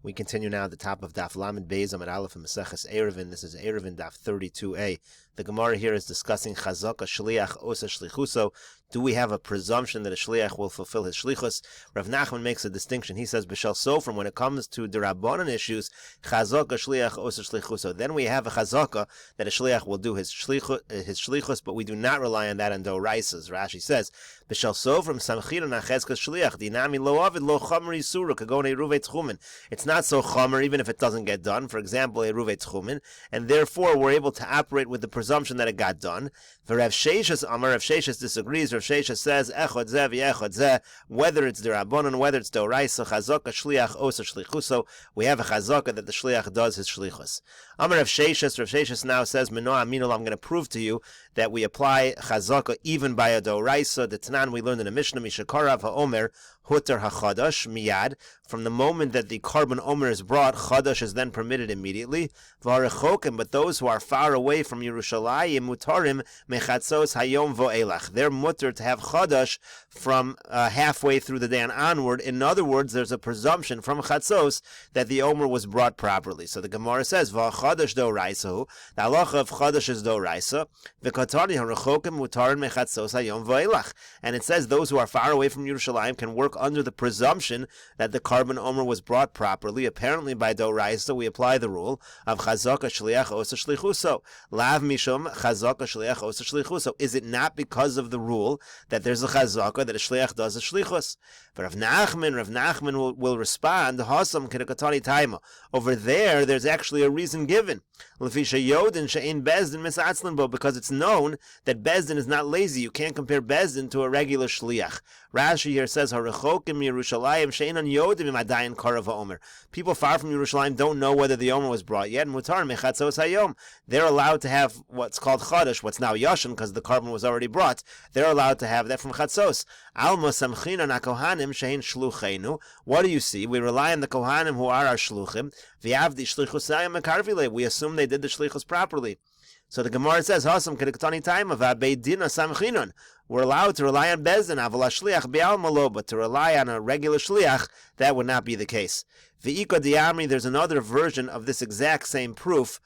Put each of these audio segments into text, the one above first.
We continue now at the top of Daf Lamed Beis Amud Aleph and Meseches Eruvin. This is Eruvin Daf 32a. The Gemara here is discussing Chazaka Shliach Osa Shlichuso. Do we have a presumption that a Shliach will fulfill his Shlichus? Rav Nachman makes a distinction. He says, B'shal Sofrim, when it comes to D'Rabbanan issues, Chazaka Shliach Osa Shlichuso. Then we have a Chazaka that a Shliach will do his Shlichus, but we do not rely on that on Doraisas. Rashi says, B'shal Sofrim Samchina Nachezka Shliach Dinami Lo Avid Lo Chamri Sura Kagone Eruvin Tchumen. It's not so chomer even if it doesn't get done. For example, Eruvin Tchumen, and therefore we're able to operate with the presumption that it got done. For Rav Sheshas Amar, Rav Sheshas disagrees. Rav Sheshas says Echad Zeh v'Echad Zeh, whether it's D'Rabbanan, whether it's Doraisa, Chazaka Shliach Osa Shlichuso, we have a Chazaka that the Shliach does his Shlichus. Amar Rav Sheshas now says Meno Aminul, I'm going to prove to you that we apply Chazaka even by a Doraisa. The Tanan we learned in the Mishnah Mishakarav HaOmer Huter HaChadash Miyad. From the moment that the carbon omer is brought, Chadash is then permitted immediately. V'arechokim, but those who are far away from Yerushalayim, mutarim mechatzos hayom vo'elach. They're mutter to have Chadash from halfway through the day and onward. In other words, there's a presumption from Chatzos that the omer was brought properly. So the Gemara says, V'chadash do raisahu, the halacha of Chadash is do raisa, v'katani harechokim mutarim mechatzos hayom vo'elach. And it says those who are far away from Yerushalayim can work under the presumption that the carbon omer was brought properly. Apparently by Doraisa we apply the rule of Chazaka Shliach Osa Shlichuso. Lav Mishum Chazaka Shliach Osa Shlichuso. Is it not because of the rule that there's a Chazaka that a Shliach does a Shlichus? But Rav Nachman will respond, Hasam Kedekatani Taima. Over there's actually a reason given. Lefisha Yodin She'in Bezdin Misatzlinbo, because it's known that Bezdin is not lazy. You can't compare Bezdin to a regular Shliach. Rashi here says, Harechokim Yerushalayim She'in Yodim Imadayin Karav HaOmer. People far from Yerushalayim don't know whether the Omer was brought yet. Mutar Mechatzos Hayom. They're allowed to have what's called Chadash, what's now Yashin, because the carbon was already brought. They're allowed to have that from Chatzos. Alma Samchina Nakohanim Shein Shluchenu. What do you see? We rely on the Kohanim who are our Shluchim. V'yavdi Shlichusayim Mekarvile. We assume they did the Shlichus properly. So the Gemara says, Hasam Kedektani Taima V'abeidina Samchinon. We're allowed to rely on Bezdin, Avala Shliach Be'al Malo, but to rely on a regular Shliach, that would not be the case. V'ika Diamri, there's another version of this exact same proof,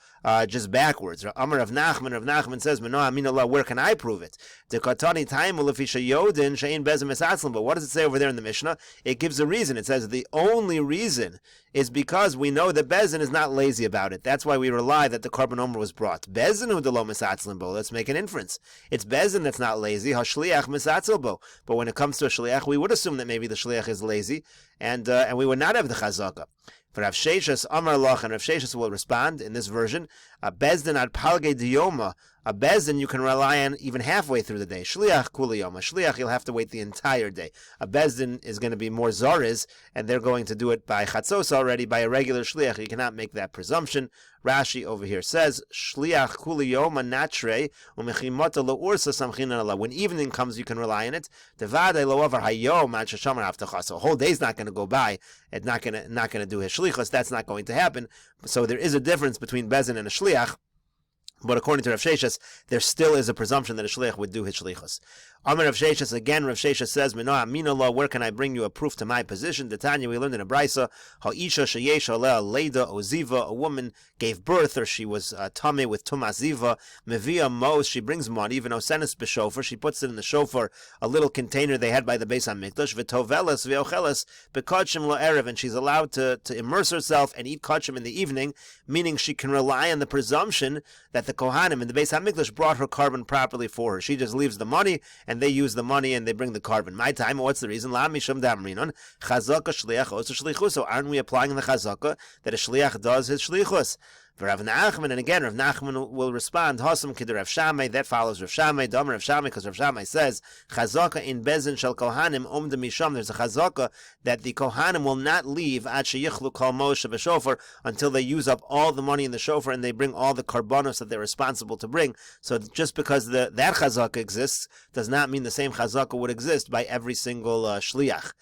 just backwards. Amar Rav Nachman says, Meno Amin Allah, where can I prove it? Dekatani Taimu Lefisha Yodin Shein Bezim Esatzlim. But what does it say over there in the Mishnah? It gives a reason. It says the only reason is because we know that Bezin is not lazy about it. That's why we rely that the carbon omer was brought. Bezin hu delo Mesatzlim bo. Let's make an inference. It's Bezin that's not lazy. Hashliach Mesatzil bo. But when it comes to a Shliach, we would assume that maybe the Shliach is lazy, and we would not have the Chazaka. For Rav Sheshas Amar Lach, and Rav Sheshas will respond in this version, a Bezdin ad palge diyoma, a Bezdin you can rely on even halfway through the day. Shliach kuliyoma. Shliach you'll have to wait the entire day. A Bezdin is going to be more zariz, and they're going to do it by chatzos already. By a regular Shliach, you cannot make that presumption. Rashi over here says, Shliach kuliyoma natre umechimota lo'ursa samchinan Allah. When evening comes, you can rely on it. Devade lo'avar hayom ad sheshamar avtacha. So a whole day's not going to go by. It's not going to do his shlichus. That's not going to happen. So there is a difference between Bezin and a Shliach. But according to Rav Sheshas, there still is a presumption that a Shliach would do his Shlichus. Amar Rav Sheshas, again, Rav Sheshas says, Meno Aminallah, where can I bring you a proof to my position? The Tanya, we learned in a Brisa, Ha'isha sheyesh aleh leida oziva, a woman gave birth, or she was tameh with tumas ziva, mevia mos, she brings money, even osenis b'shofar, she puts it in the shofar, a little container they had by the Beis HaMikdash, v'toveles v'ocheles, b'kodshim lo'erev, and she's allowed to immerse herself and eat kodshim in the evening, meaning she can rely on the presumption that the Kohanim in the Beis HaMikdash brought her carbon properly for her. She just leaves the money, and they use the money and they bring the carbon. My time, what's the reason? La mishum damrinon, chazaka shliach osa shlichus. So aren't we applying the chazaka that a shliach does his shlichus? For Rav Nachman, and again, Rav Nachman will respond, Hasam kid Rav Shammai, that follows Rav Shammai, Dam Rav Shammai, because Rav Shammai says, Chazaka in Bezin shel Kohanim omda misham, there's a Chazaka that the Kohanim will not leave at sheyichlu kol moshe b'shofar until they use up all the money in the shofar and they bring all the karbanos that they're responsible to bring. So just because that Chazaka exists, does not mean the same Chazaka would exist by every single Shliach.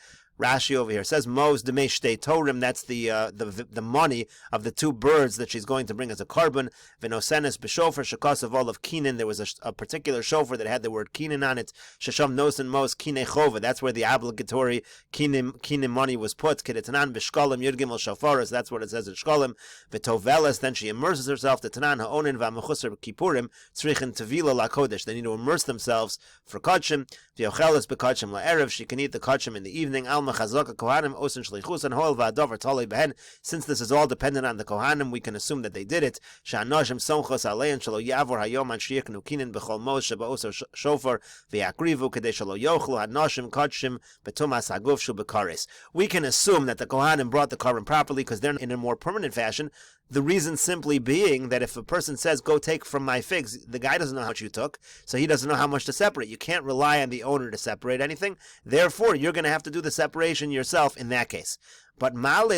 Rashi over here says Mos Demei Shtei Torim. That's the money of the 2 birds that she's going to bring as a carbon. V'nosenes b'shofar shekas of all of Kinin. There was a particular shofar that had the word Kinin on it. Shesham Nosen Mos Kinei Chova. That's where the obligatory Kinim money was put. Kedetanan b'shkolim Yud Gimel Shofaros. That's what it says in Shkolim. V'toveles. Then she immerses herself. Tetanan ha'onin v'amechusar kippurim tzrichin tevila lakodesh. They need to immerse themselves for kachim. V'yocheles b'kachim la'erev. She can eat the kachim in the evening. Alma chazaka kohanim osin shlichus and hoel va'adavar talei behen. Since this is all dependent on the kohanim, we can assume that they did it. Sha'anoshim somchos alein shelo yavor hayom an sheyiknu kinin b'chol mos sheba'oso shofar v'yakrivu kedei shelo yochlu hanoshim kachim betumas haguf shu b'kares. We can assume that the kohanim brought the carbon properly because they're in a more permanent fashion. The reason simply being that if a person says, go take from my figs, the guy doesn't know how much you took, so he doesn't know how much to separate. You can't rely on the owner to separate anything. Therefore, you're going to have to do the separation yourself in that case. But let's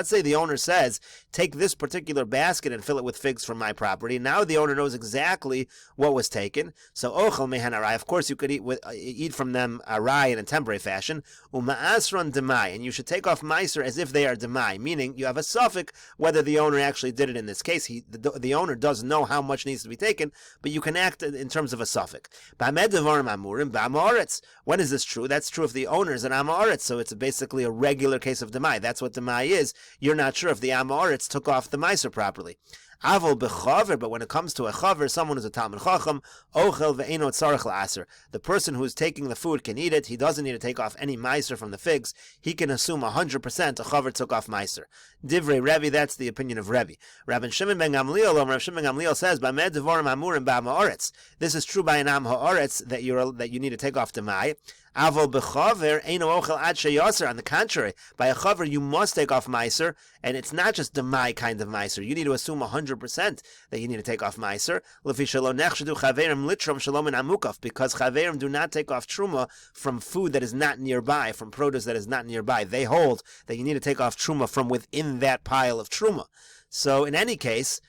say the owner says, take this particular basket and fill it with figs from my property. Now the owner knows exactly what was taken. So ochel mehan arai. Of course, you could eat from them arai in a temporary fashion. Uma'asron demai, and you should take off meiser as if they are demai, meaning you have a suffix whether the owner actually did it in this case. The owner does know how much needs to be taken, but you can act in terms of a suffix. When is this true? That's true if the owner is an amaretz. So it's basically a regular case of demai. That's what demai is. You're not sure if the amaretz took off the meiser properly. Avol bechaver, but when it comes to a chaver, someone who's a Talmud Chacham, ochel ve'eno tzarech la'aser. The person who's taking the food can eat it. He doesn't need to take off any meiser from the figs. He can assume 100% a chaver took off meiser. Divrei Rebbe, that's the opinion of Rebbe. Rabbi Shimon ben Gamliel, Rav Shimon ben Gamliel says, "B'med devarim amurim ba'amaretz." This is true by an am haaretz that you need to take off demai. Avol bechaver eino ochel ad sheyaser. On the contrary, by a chaver you must take off meiser, and it's not just demai kind of meiser. You need to assume 100% that you need to take off meiser. Lefi shelo nechshedu chaverim litrom shalom in amukaf, because chaverim do not take off truma from food that is not nearby, from produce that is not nearby. They hold that you need to take off truma from within that pile of truma. So in any case,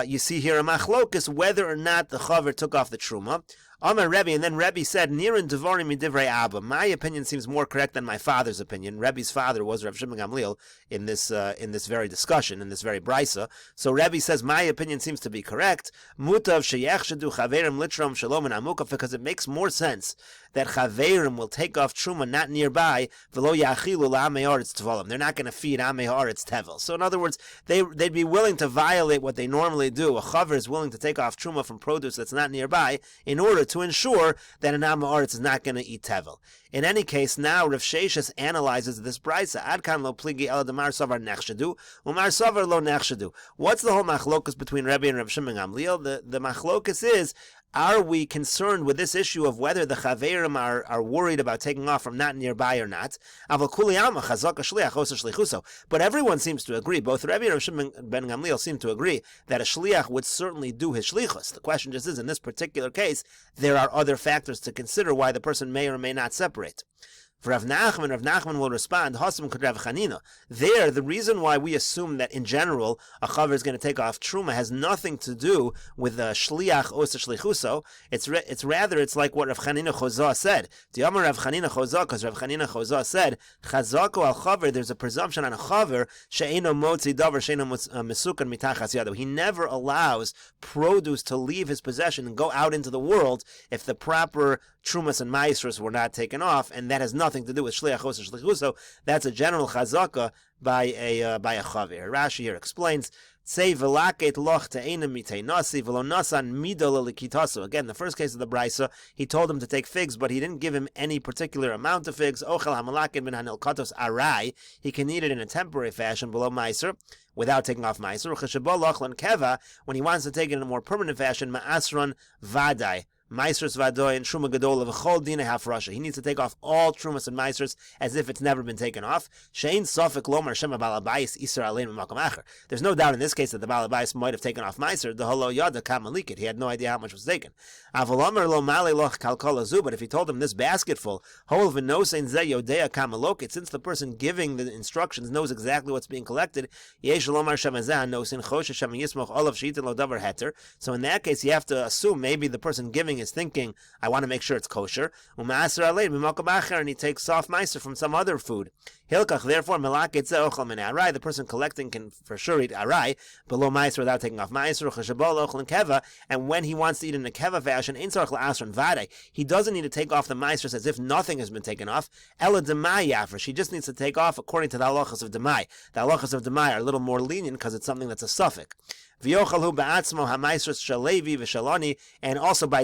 you see here a machlokus whether or not the chaver took off the truma. Amar Rebbe, and then Rebbe said, Nirin devarim midivrei Abba. My opinion seems more correct than my father's opinion. Rebbe's father was Rav Shimon Gamliel in this very discussion, in this very brisa. So Rebbe says, my opinion seems to be correct. Mutav sheyechshedu chaverim litrom shalom and amukaf, because it makes more sense that chaverim will take off truma not nearby. V'lo yachilu la'amei haaretz tvalim. They're not going to feed amei haaretz tevel. So in other words, they'd be willing to violate what they normally do. A chaver is willing to take off truma from produce that's not nearby in order to ensure that an am haaretz is not going to eat tevel. In any case, now Rav Sheshes analyzes this brisa. Adkan lo pligi ela demar savar nechshedu, umar savar lo nechshedu. What's the whole machlokus between Rebbe and Rav Shimon Gamliel? The machlokus is, are we concerned with this issue of whether the chaverim are worried about taking off from not nearby or not? But everyone seems to agree, both Rebbe and Rav Shimon ben Gamliel seem to agree, that a shliach would certainly do his shlichus. The question just is, in this particular case, there are other factors to consider why the person may or may not separate. For Rav Nachman will respond, Hasam could Rav Chanina. There, the reason why we assume that in general a chaver is going to take off truma has nothing to do with the shliach osa shlichuso. It's like what Rav Chanina Chozah said. Diamar Rav Chanina Chozah, because Rav Chanina Chozah said, Chazako al chaver, there's a presumption on a chaver, she'eno motzi davar she'eno mesukan mitachas yado. He never allows produce to leave his possession and go out into the world if the proper trumas and maestros were not taken off, and that has nothing to do with shliach osa shlichuso. That's a general chazaka by a chaver. Rashi here explains, again, the first case of the brisa, he told him to take figs, but he didn't give him any particular amount of figs. He can eat it in a temporary fashion below meiser, without taking off meiser. When he wants to take it in a more permanent fashion, ma'asron vadai, Meisers vadoy and truma gadol of a chol dina hafrasha. He needs to take off all trumas and meisers as if it's never been taken off. Shein sofik lomar shema balabayis isar alein b'makom acher. There's no doubt in this case that the balabayis might have taken off meiser. The holo yada kamalikit. He had no idea how much was taken. Avolomer lo male loch kalkol azu. But if he told him this basketful, hol v'nosein ze yodea kamalokit, since the person giving the instructions knows exactly what's being collected, yesh lomar shema zeh nosein choshe shema yismoch olav sheitin lo davar heter. So in that case, you have to assume maybe the person giving giving is thinking, I want to make sure it's kosher, and he takes off meiser from some other food. Hilkach, therefore, the person collecting can for sure eat arai, below meiser without taking off meiser, and when he wants to eat in a keva fashion, he doesn't need to take off the meiser as if nothing has been taken off. Ela demai yafresh, he just needs to take off according to the halachas of demai. The halachas of demai are a little more lenient because it's something that's a suffix. And also by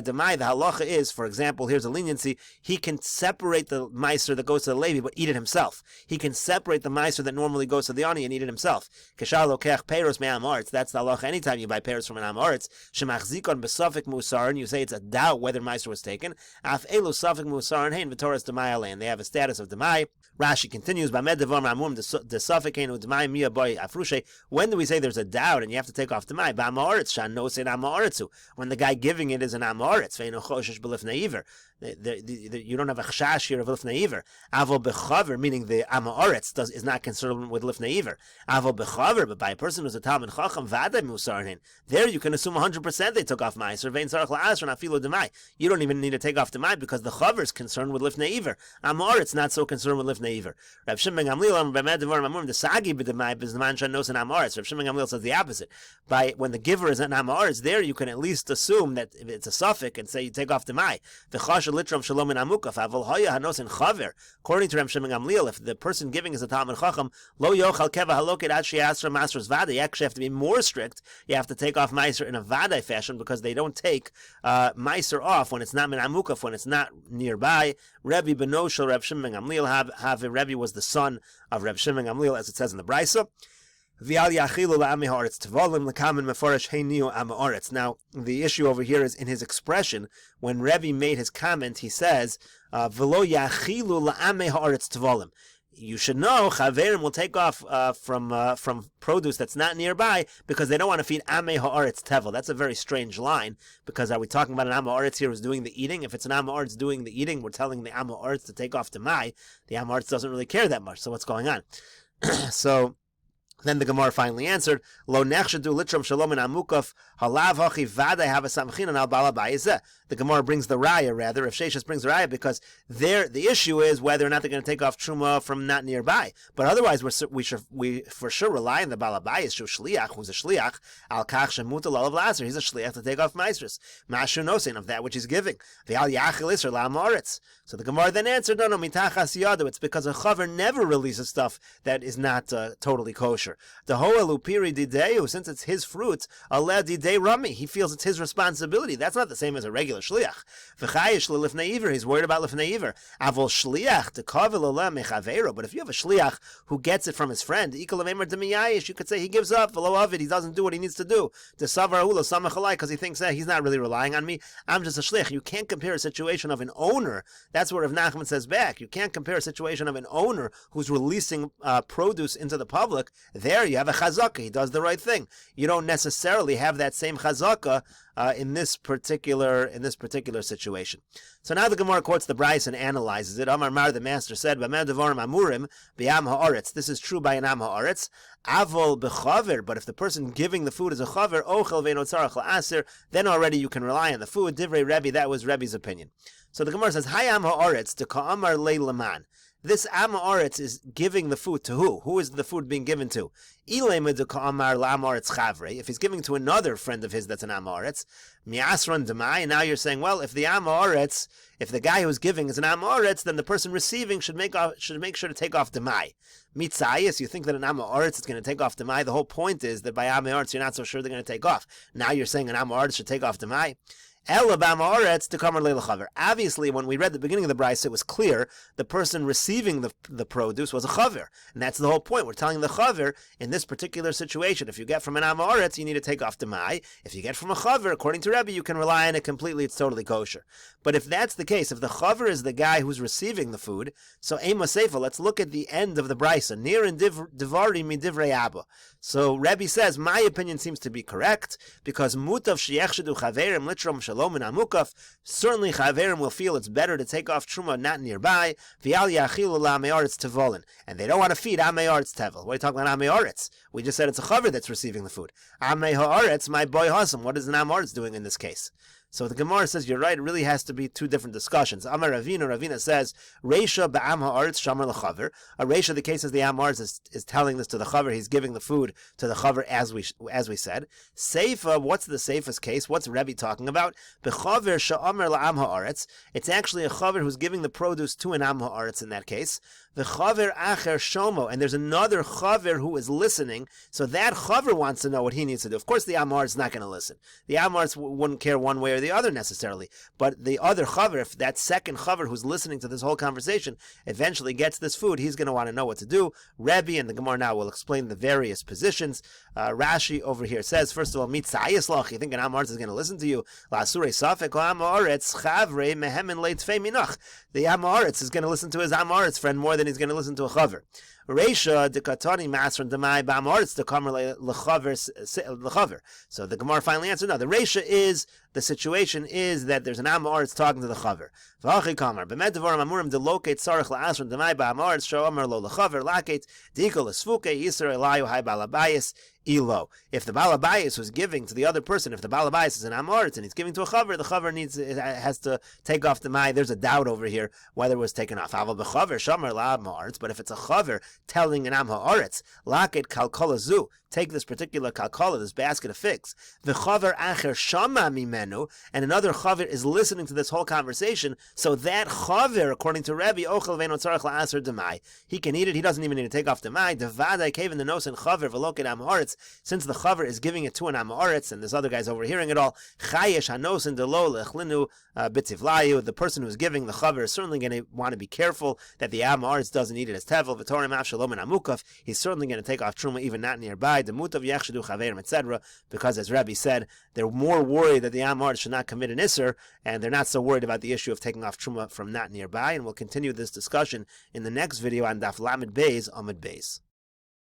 demai, the halacha is, for example, here's a leniency, he can separate the meiser that goes to the Levi, but eat it himself. He can separate the meiser that normally goes to the ani and eat it himself. That's the halacha. Anytime you buy pears from an amoritz, shemachzikon besafik musarin, you say it's a doubt whether meiser was taken. Af elu safik musarin hein v'toras demai alein. They have a status of demai. Rashi continues, when do we say there's a doubt and you have to take off demai? When the guy giving it is an amoritz, you don't have a chashash here of lifnei iver. Avo bechaver, meaning the amoritz is not concerned with lifnei iver. Avo bechaver, but by a person who's a Talmud chacham v'adai musarhin, there you can assume 100% they took off meiser. Vein sarach la'asr nafilo demai. You don't even need to take off demai because the chaver is concerned with lifnei iver. Amoritz not so concerned with lifnei iver. Reb Shimon ben Gamliel the sagi b'demai b'zman shanos an amoritz. Reb Shimon ben Gamliel says the opposite. By when the giver is an amoritz, there you can at least assume that if it's a suffix and say you take off demai. The chash litram shalom in amukaf avol hoya hanos in chaver. According to Reb Shimon ben Gamliel, if the person giving is a Talmud chacham, lo yochal keva haloked ad she'asra maser's vada. You actually have to be more strict. You have to take off meiser in a vada fashion because they don't take meiser off when it's not min amukaf, when it's not nearby. Rebbe benoshel Reb Shimon ben Gamliel have Rebbe was the son of Reb Shimon ben Gamliel, as it says in the Brisa. Now, the issue over here is in his expression. When Rebbe made his comment, he says, you should know, Chaverim will take off from produce that's not nearby because they don't want to feed Amei Ha'aretz Tevel. That's a very strange line, because are we talking about an Am Ha'aretz here who's doing the eating? If it's an Am Ha'aretz doing the eating, we're telling the Am Ha'aretz to take off to Mai. The Am Ha'aretz doesn't really care that much, so what's going on? So then the Gemara finally answered, Lo nechshadu litrom shalom in amukaf halav hachi vaday have a samchinan al balabayizeh. The Gemara brings the raya, rather, if Sheshas brings the raya, because there the issue is whether or not they're going to take off truma from not nearby. But otherwise, we for sure rely on the balabayis, who's shliach, who's a shliach, al kach shemutal alav laser. He's a shliach to take off meisrus. Mashu nosin of that which he's giving. The al yachil iser la amoritz. So the Gemara then answered, no, mitachas yadu. It's because a chaver never releases stuff that is not totally kosher. The hoelu piri dideu, since it's his fruits, aleh didei rami. He feels it's his responsibility. That's not the same as a regular shliach. V'chayish lifnei iver. He's worried about lifnei iver. Avol shliach tekavel oleh mechaveiro. But if you have a shliach who gets it from his friend, you could say he gives up. V'lo avid. He doesn't do what he needs to do. Because he thinks that he's not really relying on me. I'm just a shliach. You can't compare a situation of an owner. That's what Rav Nachman says back. You can't compare a situation of an owner who's releasing produce into the public. There you have a chazaka. He does the right thing. You don't necessarily have that same chazaka in this particular situation. So now the Gemara quotes the Bryce and analyzes it. Amar Mar, the master said, "B'meh devarim amurim b'yam haaretz." This is true by an am haaretz. Avol b'chaver, but if the person giving the food is a chaver, ochel ve'no tzarach la'aser, then already you can rely on the food. Divrei Rebbe, that was Rebbe's opinion. So the Gemara says, "Hayam haaretz to ka'amar le'laman." This Am Haaretz is giving the food to who? Who is the food being given to? If he's giving to another friend of his that's an Am Haaretz, miasron demai. Now you're saying, well, if the Am Haaretz, if the guy who's giving is an Am Haaretz, then the person receiving should make sure to take off demai. Mitzayis, you think that an Am Haaretz is going to take off demai. The whole point is that by Am Haaretz you're not so sure they're going to take off. Now you're saying an Am Haaretz should take off demai. Obviously, when we read the beginning of the Bryce, it was clear the person receiving the produce was a chaver. And that's the whole point. We're telling the chaver, in this particular situation, if you get from an Am Haaretz, you need to take off demai. If you get from a chaver, according to Rebbe, you can rely on it completely. It's totally kosher. But if that's the case, if the chaver is the guy who's receiving the food, so Ema Seifa, let's look at the end of the Bryce. Near in Divari mi divrei Abba. So Rebbe says, my opinion seems to be correct, because mutav sheyechshedu chaverim litrom shalom and amukaf, certainly chaverim will feel it's better to take off truma not nearby, v'al yachilu la me'aretz tevolin, and they don't want to feed amei haaretz tevel. What are you talking about amei haaretz? We just said it's a chaver that's receiving the food. Amei haaretz, my boy Hasam, what is an am haaretz doing in this case? So the Gemara says, you're right, it really has to be two different discussions. Amar Ravina says, Reisha ba'am ha'aretz shamar l'chaver. A Reisha, the case is the Am Haaretz is telling this to the chaver, he's giving the food to the chaver as we said. Seifa, what's the safest case? What's Rebbe talking about? B'chaver sha'amar la'am ha'aretz. It's actually a chaver who's giving the produce to an Am Haaretz in that case. The chaver acher shomo, and there's another chaver who is listening, so that chaver wants to know what he needs to do. Of course the Am Haaretz is not going to listen. The Am Haaretz wouldn't care one way or the other necessarily, but the other chaver, if that second chaver who's listening to this whole conversation eventually gets this food, he's going to want to know what to do. Rebbe and the Gemara now will explain the various positions. Rashi over here says, first of all, mitzayislach, you think an Am Haaretz is going to listen to you? La'asure safek Am Haaretz chavre mehemen leitfei minach. The Am Haaretz is going to listen to his Am Haaretz friend more than he's going to listen to a chaver. Reisha de katani masron demai ba'am haaretz de kamer lechaver. So the Gemara finally answered, no, the Reisha is, the situation is that there's an Am Haaretz talking to the chaver. V'achi kamer b'med devarim amurim delocate sarach la'asron demai ba'am haaretz sho amer lo lechaver lakate dikol esfuke yisrael elayu hai balabayis ilo. If the balabayis was giving to the other person, if the balabayis is an Am Haaretz and he's giving to a chaver, the chaver has to take off the mai. There's a doubt over here whether it was taken off. Aval b'chaver shamar la'am haaretz, but if it's a chaver telling an Am Haaretz, laket kalkola zu, take this particular kalkola, this basket of figs, the chaver acher shama mimenu, and another chaver is listening to this whole conversation, so that chaver, according to Rebbe, ochel ve'no tzarech la'aser demai, he can eat it, he doesn't even need to take off the mai, devadai kaven the nos and chaver v'loket Am Haaretz, since the chaver is giving it to an Am Haaretz, and this other guy's overhearing it all, chayesh hanos and delo lechlinu bitzivlayu, the person who's giving the chaver is certainly going to want to be careful that the Am Haaretz doesn't eat it as tevel, v'torim avshalom and amukaf, he's certainly going to take off truma even not nearby, demutav yachshidu chaverim, etc., because as Rebbe said, they're more worried that the Am Haaretz should not commit an isser, and they're not so worried about the issue of taking off truma from not nearby, and we'll continue this discussion in the next video on Daf Lamed Beis Amud Beis.